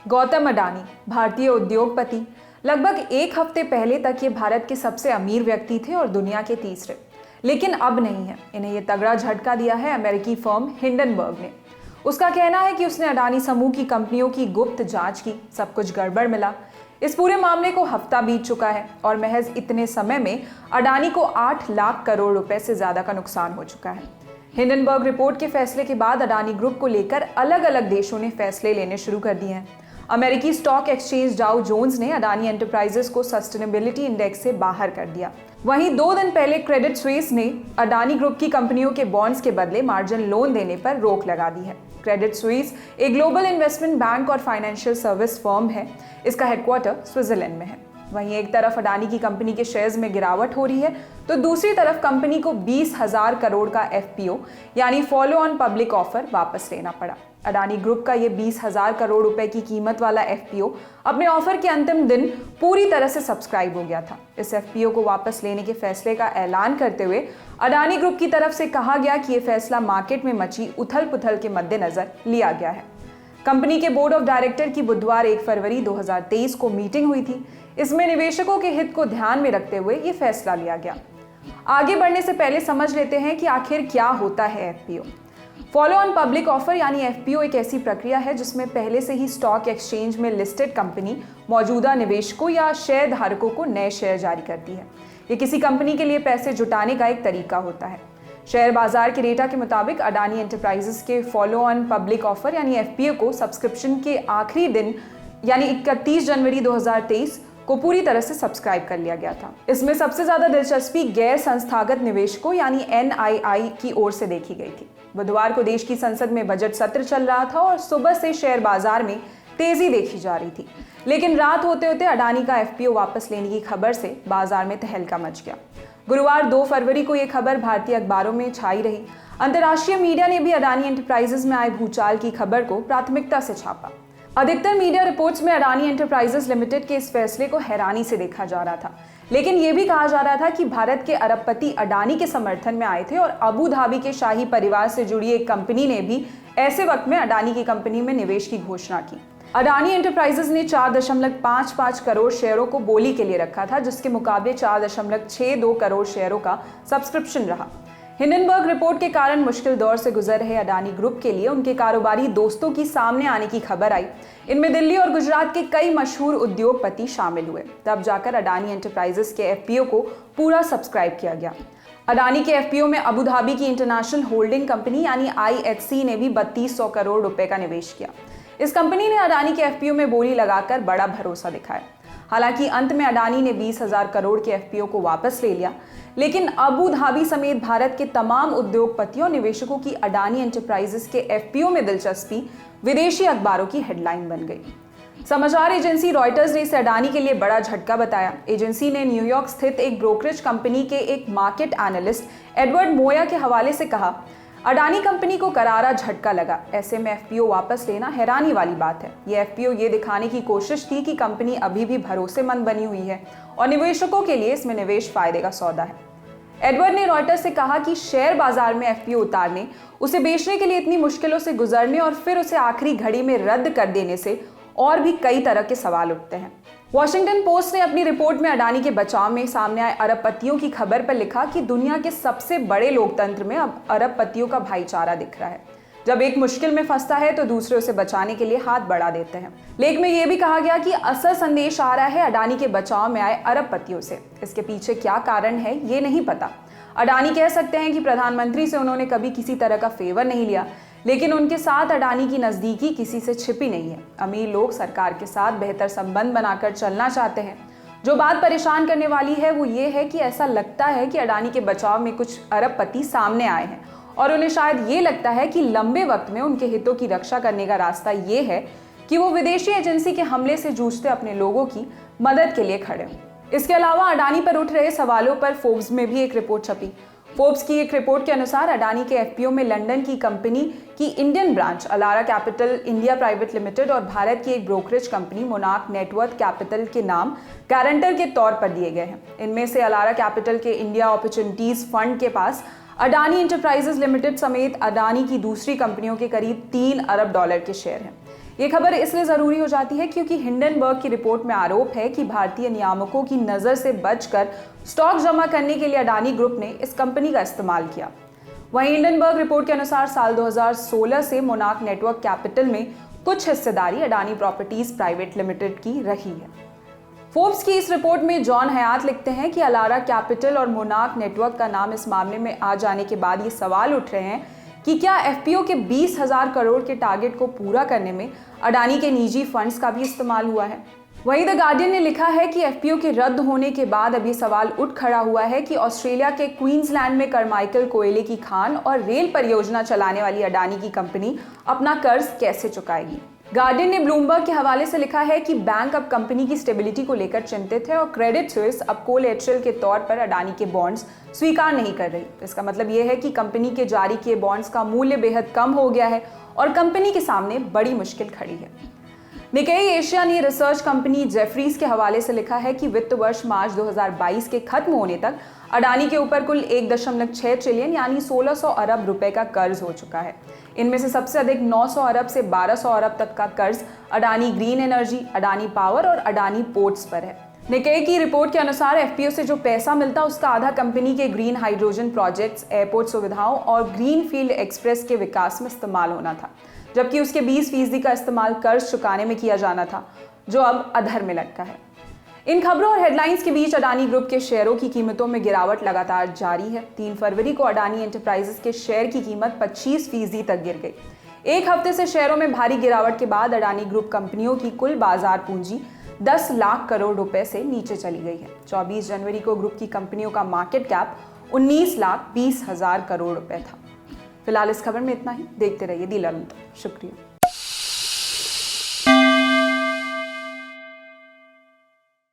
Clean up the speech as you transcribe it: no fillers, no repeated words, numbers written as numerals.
गौतम अडानी, भारतीय उद्योगपति, लगभग एक हफ्ते पहले तक ये भारत के सबसे अमीर व्यक्ति थे और दुनिया के तीसरे। लेकिन अब नहीं है। इन्हें ये तगड़ा झटका दिया है अमेरिकी फर्म हिंडनबर्ग ने। उसका कहना है कि उसने अडानी समूह की कंपनियों की गुप्त जांच की, सब कुछ गड़बड़ मिला। इस पूरे मामले को हफ्ता बीत चुका है और महज इतने समय में अडानी को 8 लाख करोड़ रुपए से ज्यादा का नुकसान हो चुका है। हिंडनबर्ग रिपोर्ट के फैसले के बाद अडानी ग्रुप को लेकर अलग अलग देशों ने फैसले लेने शुरू कर दिए हैं। अमेरिकी स्टॉक एक्सचेंज डाउ जोन्स ने अडानी एंटरप्राइजेस को सस्टेनेबिलिटी इंडेक्स से बाहर कर दिया। वहीं 2 दिन पहले क्रेडिट स्विस ने अडानी ग्रुप की कंपनियों के बॉन्ड्स के बदले मार्जिन लोन देने पर रोक लगा दी है। क्रेडिट स्विस एक ग्लोबल इन्वेस्टमेंट बैंक और फाइनेंशियल सर्विस फर्म है। इसका हेडक्वार्टर स्विट्जरलैंड में है। वहीं एक तरफ अडानी की कंपनी के शेयर्स में गिरावट हो रही है, तो दूसरी तरफ कंपनी को 20,000 करोड़ का एफपीओ यानी फॉलो ऑन पब्लिक ऑफर वापस लेना पड़ा। अडानी ग्रुप का ये 20,000 करोड़ रुपए की कीमत वाला एफपीओ अपने ऑफर के अंतिम दिन पूरी तरह से सब्सक्राइब हो गया था। इस एफपीओ को वापस लेने के फैसले का ऐलान करते हुए अडानी ग्रुप की तरफ से कहा गया कि यह फैसला मार्केट में मची उथल पुथल के मद्देनजर लिया गया है। कंपनी के बोर्ड ऑफ डायरेक्टर की बुधवार 1 फरवरी 2023 को मीटिंग हुई थी। इसमें निवेशकों के हित को ध्यान में रखते हुए ये फैसला लिया गया। आगे बढ़ने से पहले समझ लेते हैं कि आखिर क्या होता है FPO. Follow on public offer यानी एफपीओ एक ऐसी प्रक्रिया है जिसमें पहले से ही स्टॉक एक्सचेंज में लिस्टेड कंपनी मौजूदा निवेशकों या शेयर धारकों को नए शेयर जारी करती है। ये किसी कंपनी के लिए पैसे जुटाने का एक तरीका होता है। शेयर बाजार के डेटा के मुताबिक अडानी एंटरप्राइजेस के फॉलो ऑन पब्लिक ऑफर यानी एफपीओ को सब्सक्रिप्शन के आखिरी दिन यानी 31 जनवरी 2023 को पूरी तरह से सब्सक्राइब कर लिया गया था। इसमें सबसे ज्यादा दिलचस्पी गैर संस्थागत निवेशकों यानी एनआईआई की ओर से देखी गई थी। बुधवार को देश की संसद में बजट सत्र चल रहा था और सुबह से शेयर बाजार में तेजी देखी जा रही थी। लेकिन रात होते होते अडानी का एफपीओ वापस लेने की खबर से बाजार में तहलका मच गया। गुरुवार 2 फरवरी को यह खबर भारतीय अखबारों में छाई रही। अंतर्राष्ट्रीय मीडिया ने भी अडानी एंटरप्राइजेस में आए भूचाल की खबर को प्राथमिकता से छापा। अधिकतर मीडिया रिपोर्ट्स में अडानी एंटरप्राइजेस लिमिटेड के इस फैसले को हैरानी से देखा जा रहा था। लेकिन यह भी कहा जा रहा था कि भारत के अरबपति अडानी के समर्थन में आए थे और अबू धाबी के शाही परिवार से जुड़ी एक कंपनी ने भी ऐसे वक्त में अडानी की कंपनी में निवेश की घोषणा की। अडानी एंटरप्राइजेस ने 4.55 करोड़ शेयरों को बोली के लिए रखा था, जिसके मुकाबले 4.62 करोड़ शेयरों का सब्सक्रिप्शन रहा। हिंडनबर्ग रिपोर्ट के कारण मुश्किल दौर से गुजर रहे अडानी ग्रुप के लिए उनके कारोबारी दोस्तों की सामने आने की खबर आई। इनमें दिल्ली और गुजरात के कई मशहूर उद्योगपति शामिल हुए। तब जाकर अडानी एंटरप्राइजेस के एफपीओ को पूरा सब्सक्राइब किया गया। अडानी के एफपीओ में अबू धाबी की इंटरनेशनल होल्डिंग कंपनी यानी आईएचसी ने भी 3200 करोड़ रुपए का निवेश किया। इस कंपनी ने अडानी के एफपीओ में बोली लगाकर बड़ा भरोसा दिखाया। हालांकि अंत में अडानी ने 20,000 करोड़ के एफपीओ को वापस ले लिया, लेकिन अबू धाबी समेत भारत के तमाम उद्योगपतियों और निवेशकों की अडानी एंटरप्राइजेस के एफपीओ में दिलचस्पी विदेशी अखबारों की हेडलाइन बन गई। समाचार एजेंसी रॉयटर्स ने इसे अडानी के लिए बड़ा झटका बताया। एजेंसी ने न्यूयॉर्क स्थित एक ब्रोकरेज कंपनी के एक मार्केट एनालिस्ट एडवर्ड मोया के हवाले से कहा, अडानी कंपनी को करारा झटका लगा। ऐसे में एफपीओ वापस लेना हैरानी वाली बात है। ये एफपीओ ये दिखाने की कोशिश थी कि कंपनी अभी भी भरोसेमंद बनी हुई है और निवेशकों के लिए इसमें निवेश फायदे का सौदा है। एडवर्ड ने रॉयटर्स से कहा कि शेयर बाजार में एफपीओ उतारने, उसे बेचने के लिए इतनी मुश्किलों से गुजरने और फिर उसे आखिरी घड़ी में रद्द कर देने से और भी कई तरह के सवाल उठते हैं। वॉशिंगटन पोस्ट ने अपनी रिपोर्ट में अडानी के बचाव में सामने आए अरबपतियों की खबर पर लिखा कि दुनिया के सबसे बड़े लोकतंत्र में अब अरबपतियों का भाईचारा दिख रहा है। जब एक मुश्किल में फंसता है तो दूसरे उसे बचाने के लिए हाथ बढ़ा देते हैं। लेख में यह भी कहा गया कि असल संदेश आ रहा है अडानी के बचाव में आए अरबपतियों से। इसके पीछे क्या कारण है ये नहीं पता। अडानी कह सकते हैं कि प्रधानमंत्री से उन्होंने कभी किसी तरह का फेवर नहीं लिया, लेकिन उनके साथ अडानी की नजदीकी किसी से छिपी नहीं है। अमीर लोग सरकार के साथ बेहतर संबंध बनाकर चलना चाहते हैं। जो बात परेशान करने वाली है वो ये है कि ऐसा लगता है कि अडानी के बचाव में कुछ अरबपति सामने आए हैं और उन्हें शायद ये लगता है कि लंबे वक्त में उनके हितों की रक्षा करने का रास्ता ये है कि वो विदेशी एजेंसी के हमले से जूझते अपने लोगों की मदद के लिए खड़े हों। इसके अलावा अडानी पर उठ रहे सवालों पर फोर्ब्स में भी एक रिपोर्ट छपी। फोर्ब्स की एक रिपोर्ट के अनुसार अडानी के एफपीओ में लंदन की कंपनी की Indian branch ALARA capital India private limited और भारत की एक brokerage company monarch net worth capital के नाम गारंटर के तौर पर दिए गए हैं। इनमें से अलारा कैपिटल के इंडिया अपॉर्चुनिटीज फंड के पास अडानी एंटरप्राइजेस लिमिटेड समेत अडानी की दूसरी कंपनियों के करीब $3 अरब के शेयर हैं। ये खबर इसलिए ज़रूरी हो जाती है क्योंकि हिंडनबर्ग की रिपोर्ट में आरोप है कि भारतीय नियामकों की नज़र से बचकर स्टॉक जमा करने के लिए अडानी ग्रुप ने इस कंपनी का इस्तेमाल किया। वहीं हिंडनबर्ग रिपोर्ट के अनुसार साल 2016 से मोनार्क नेटवर्क कैपिटल में कुछ हिस्सेदारी अडानी प्रॉपर्टीज प्राइवेट लिमिटेड की रही है। फोर्ब्स की इस रिपोर्ट में जॉन हयात लिखते हैं कि अलारा कैपिटल और मोनार्क नेटवर्क का नाम इस मामले में आ जाने के बाद ये सवाल उठ रहे हैं कि क्या एफपीओ के 20,000 करोड़ के टारगेट को पूरा करने में अडानी के निजी फंड्स का भी इस्तेमाल हुआ है। वहीं द गार्डियन ने लिखा है कि एफपीओ के रद्द होने के बाद अब ये सवाल उठ खड़ा हुआ है कि ऑस्ट्रेलिया के क्वींसलैंड में करमाइकल कोयले की खान और रेल परियोजना चलाने वाली अडानी की कंपनी अपना कर्ज कैसे चुकाएगी। गार्डियन ने ब्लूमबर्ग के हवाले से लिखा है कि बैंक अब कंपनी की स्टेबिलिटी को लेकर चिंतित है और क्रेडिट स्विस अब कोलैटरल के तौर पर अडानी के बॉन्ड्स स्वीकार नहीं कर रही। इसका मतलब यह है कि कंपनी के जारी किए बॉन्ड्स का मूल्य बेहद कम हो गया है और कंपनी के सामने बड़ी मुश्किल खड़ी है। निकेई एशिया ने रिसर्च कंपनी जेफरीज के हवाले से लिखा है कि वित्त वर्ष मार्च 2022 के खत्म होने तक अडानी के ऊपर कुल 1.6 ट्रिलियन यानी 1600 अरब रुपए का कर्ज हो चुका है। इनमें से सबसे अधिक 900 अरब से 1200 अरब तक का कर्ज Adani green energy, Adani power और अडानी पोर्ट्स पर है। निकेई की रिपोर्ट के अनुसार एफपीओ से जो पैसा मिलता उसका आधा कंपनी के ग्रीन हाइड्रोजन प्रोजेक्ट्स, एयरपोर्ट सुविधाओं और ग्रीन फील्ड एक्सप्रेस के विकास में इस्तेमाल होना था, जबकि उसके 20% का इस्तेमाल कर्ज चुकाने में किया जाना था, जो अब अधर में लटका है। इन खबरों और हेडलाइंस के बीच अडानी ग्रुप के शेयरों की कीमतों में गिरावट लगातार जारी है। 3 फरवरी को अडानी एंटरप्राइजेस के शेयर की कीमत 25% तक गिर गई। एक हफ्ते से शेयरों में भारी गिरावट के बाद अडानी ग्रुप कंपनियों की कुल बाजार पूंजी 10 लाख करोड़ रुपए से नीचे चली गई है। 24 जनवरी को ग्रुप की कंपनियों का मार्केट कैप 19,20,000 करोड़ रुपए था। फिलहाल इस खबर में इतना ही। देखते रहिए दी लर्निंग। शुक्रिया।